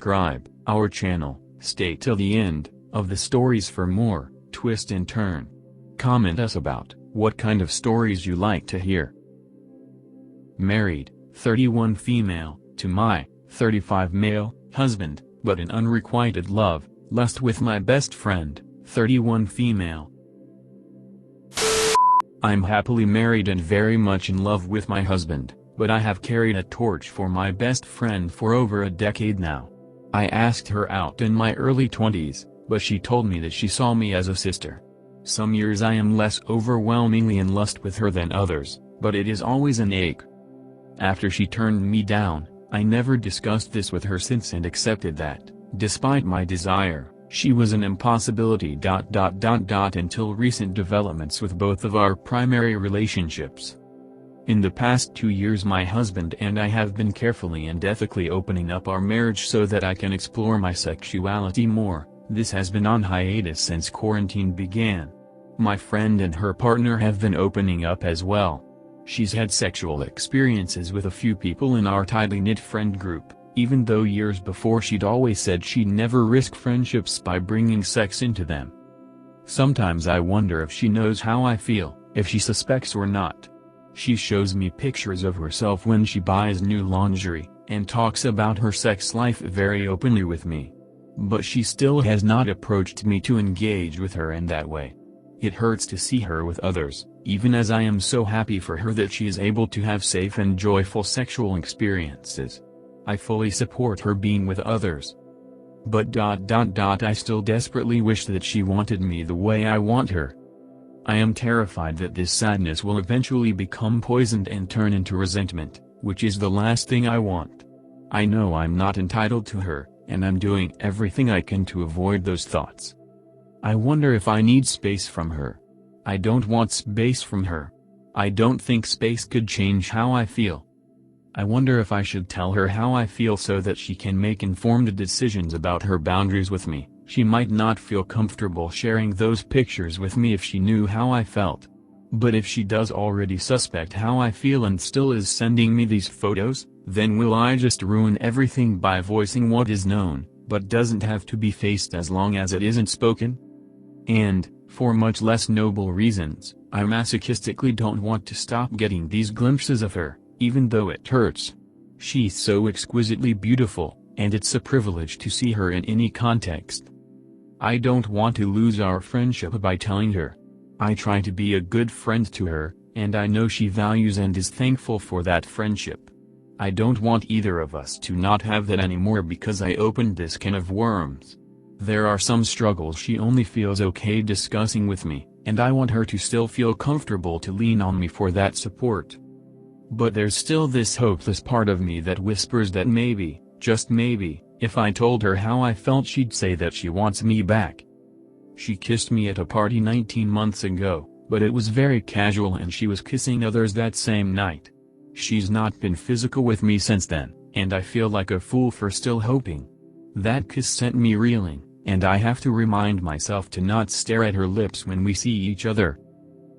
subscribe our channel, stay till the end of the stories for more twist and turn. Comment us about what kind of stories you like to hear. Married, 31 female, to my 35 male husband, but in unrequited love, lust with my best friend, 31 female. I'm happily married and very much in love with my husband, but I have carried a torch for my best friend for over a decade now. I asked her out in my early 20s, but she told me that she saw me as a sister. Some years I am less overwhelmingly in lust with her than others, but it is always an ache. After she turned me down, I never discussed this with her since and accepted that, despite my desire, she was an impossibility. Until recent developments with both of our primary relationships. In the past 2 years my husband and I have been carefully and ethically opening up our marriage so that I can explore my sexuality more. This has been on hiatus since quarantine began. My friend and her partner have been opening up as well. She's had sexual experiences with a few people in our tightly knit friend group, even though years before she'd always said she'd never risk friendships by bringing sex into them. Sometimes I wonder if she knows how I feel, if she suspects or not. She shows me pictures of herself when she buys new lingerie, and talks about her sex life very openly with me. But she still has not approached me to engage with her in that way. It hurts to see her with others, even as I am so happy for her that she is able to have safe and joyful sexual experiences. I fully support her being with others. But I still desperately wish that she wanted me the way I want her. I am terrified that this sadness will eventually become poisoned and turn into resentment, which is the last thing I want. I know I'm not entitled to her, and I'm doing everything I can to avoid those thoughts. I wonder if I need space from her. I don't want space from her. I don't think space could change how I feel. I wonder if I should tell her how I feel so that she can make informed decisions about her boundaries with me. She might not feel comfortable sharing those pictures with me if she knew how I felt. But if she does already suspect how I feel and still is sending me these photos, then will I just ruin everything by voicing what is known, but doesn't have to be faced as long as it isn't spoken? And, for much less noble reasons, I masochistically don't want to stop getting these glimpses of her, even though it hurts. She's so exquisitely beautiful, and it's a privilege to see her in any context. I don't want to lose our friendship by telling her. I try to be a good friend to her, and I know she values and is thankful for that friendship. I don't want either of us to not have that anymore because I opened this can of worms. There are some struggles she only feels okay discussing with me, and I want her to still feel comfortable to lean on me for that support. But there's still this hopeless part of me that whispers that maybe, just maybe, if I told her how I felt she'd say that she wants me back. She kissed me at a party 19 months ago, but it was very casual and she was kissing others that same night. She's not been physical with me since then, and I feel like a fool for still hoping. That kiss sent me reeling, and I have to remind myself to not stare at her lips when we see each other.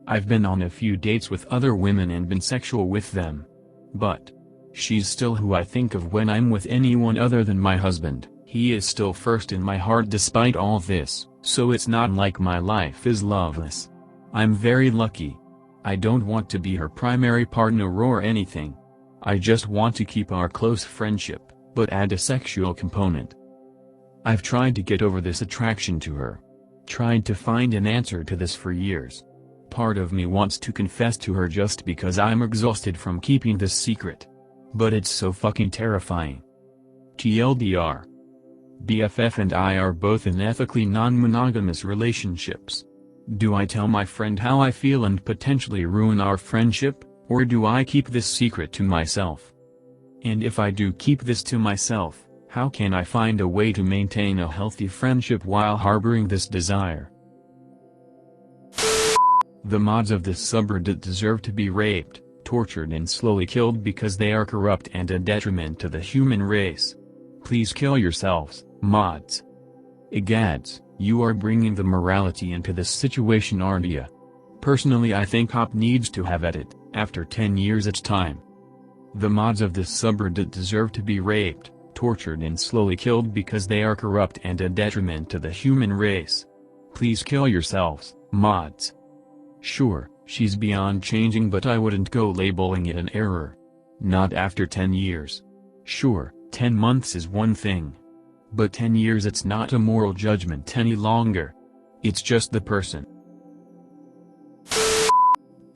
I've been on a few dates with other women and been sexual with them. But she's still who I think of when I'm with anyone other than my husband. He is still first in my heart despite all this, so it's not like my life is loveless. I'm very lucky. I don't want to be her primary partner or anything. I just want to keep our close friendship, but add a sexual component. I've tried to get over this attraction to her. Tried to find an answer to this for years. Part of me wants to confess to her just because I'm exhausted from keeping this secret. But it's so fucking terrifying. TLDR. BFF and I are both in ethically non-monogamous relationships. Do I tell my friend how I feel and potentially ruin our friendship, or do I keep this secret to myself? And if I do keep this to myself, how can I find a way to maintain a healthy friendship while harboring this desire? The mods of this subreddit deserve to be raped, tortured and slowly killed because they are corrupt and a detriment to the human race. Please kill yourselves, mods. Egads, you are bringing the morality into this situation, aren't ya? Personally I think Hop needs to have at it. After 10 years it's time. The mods of this subreddit deserve to be raped, tortured and slowly killed because they are corrupt and a detriment to the human race. Please kill yourselves, mods. Sure, she's beyond changing, but I wouldn't go labeling it an error. Not after 10 years. Sure, 10 months is one thing. But 10 years, it's not a moral judgment any longer. It's just the person.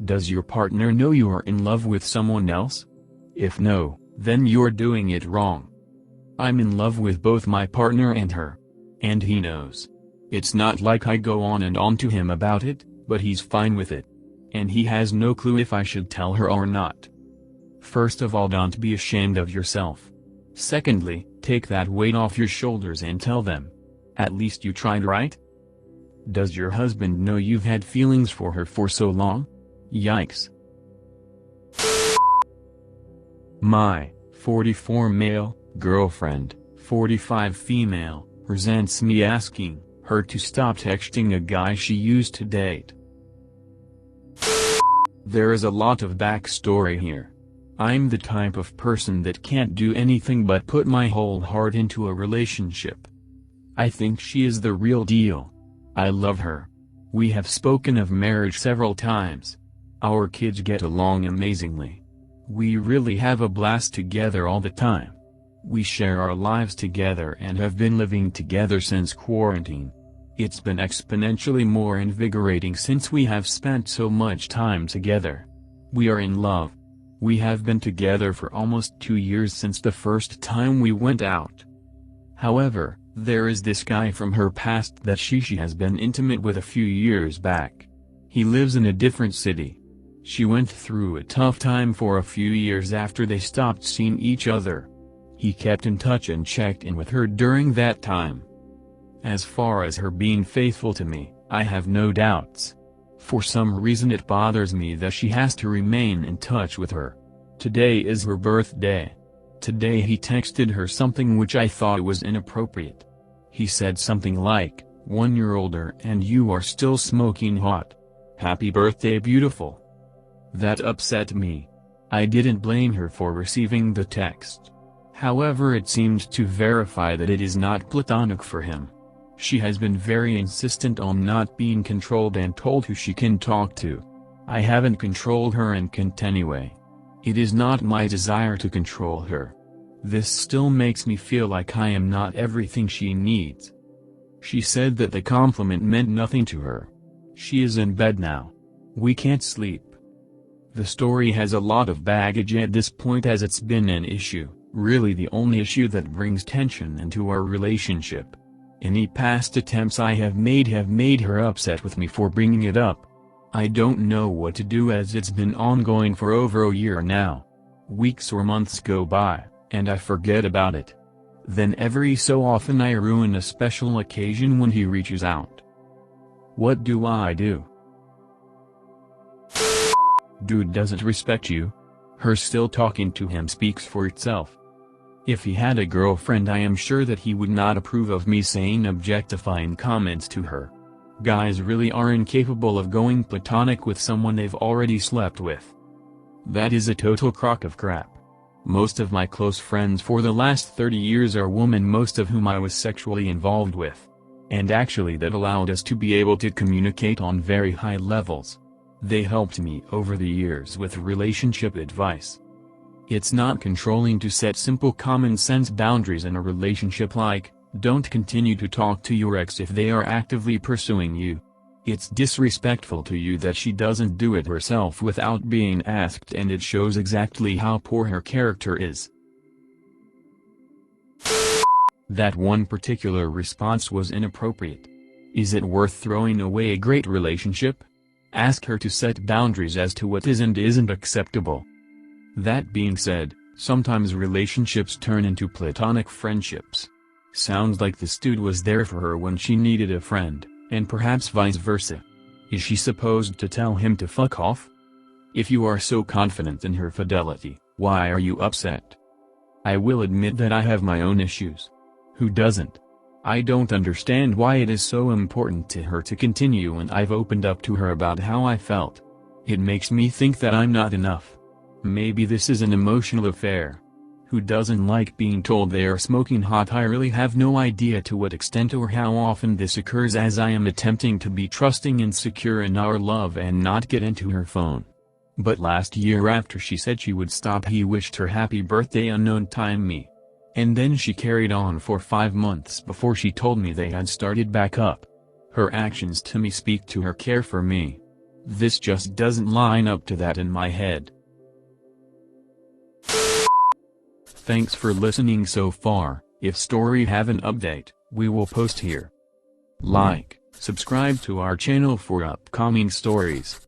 Does your partner know you are in love with someone else? If no, then you're doing it wrong. I'm in love with both my partner and her. And he knows. It's not like I go on and on to him about it, but he's fine with it. And he has no clue if I should tell her or not. First of all, don't be ashamed of yourself. Secondly, take that weight off your shoulders and tell them. At least you tried, right? Does your husband know you've had feelings for her for so long? Yikes. My 44 male girlfriend, 45 female, resents me asking her to stop texting a guy she used to date. There is a lot of backstory here. I'm the type of person that can't do anything but put my whole heart into a relationship. I think she is the real deal. I love her. We have spoken of marriage several times. Our kids get along amazingly. We really have a blast together all the time. We share our lives together and have been living together since quarantine. It's been exponentially more invigorating since we have spent so much time together. We are in love. We have been together for almost 2 years since the first time we went out. However, there is this guy from her past that she has been intimate with a few years back. He lives in a different city. She went through a tough time for a few years after they stopped seeing each other. He kept in touch and checked in with her during that time. As far as her being faithful to me, I have no doubts. For some reason it bothers me that she has to remain in touch with her. Today is her birthday. Today he texted her something which I thought was inappropriate. He said something like, "1 year older and you are still smoking hot. Happy birthday, beautiful." That upset me. I didn't blame her for receiving the text. However, it seemed to verify that it is not platonic for him. She has been very insistent on not being controlled and told who she can talk to. I haven't controlled her and can't anyway. It is not my desire to control her. This still makes me feel like I am not everything she needs. She said that the compliment meant nothing to her. She is in bed now. We can't sleep. The story has a lot of baggage at this point, as it's been an issue, really the only issue that brings tension into our relationship. Any past attempts I have made her upset with me for bringing it up. I don't know what to do, as it's been ongoing for over a year now. Weeks or months go by, and I forget about it. Then every so often I ruin a special occasion when he reaches out. What do I do? Dude doesn't respect you. Her still talking to him speaks for itself. If he had a girlfriend, I am sure that he would not approve of me saying objectifying comments to her. Guys really are incapable of going platonic with someone they've already slept with. That is a total crock of crap. Most of my close friends for the last 30 years are women, most of whom I was sexually involved with. And actually that allowed us to be able to communicate on very high levels. They helped me over the years with relationship advice. It's not controlling to set simple common sense boundaries in a relationship, like, don't continue to talk to your ex if they are actively pursuing you. It's disrespectful to you that she doesn't do it herself without being asked, and it shows exactly how poor her character is. That one particular response was inappropriate. Is it worth throwing away a great relationship? Ask her to set boundaries as to what is and isn't acceptable. That being said, sometimes relationships turn into platonic friendships. Sounds like this dude was there for her when she needed a friend, and perhaps vice versa. Is she supposed to tell him to fuck off? If you are so confident in her fidelity, why are you upset? I will admit that I have my own issues. Who doesn't? I don't understand why it is so important to her to continue, and I've opened up to her about how I felt. It makes me think that I'm not enough. Maybe this is an emotional affair. Who doesn't like being told they are smoking hot? I really have no idea to what extent or how often this occurs, as I am attempting to be trusting and secure in our love and not get into her phone. But last year, after she said she would stop, he wished her happy birthday unknown time me. And then she carried on for 5 months before she told me they had started back up. Her actions to me speak to her care for me. This just doesn't line up to that in my head. Thanks for listening so far. If story have an update, we will post here. Like, subscribe to our channel for upcoming stories.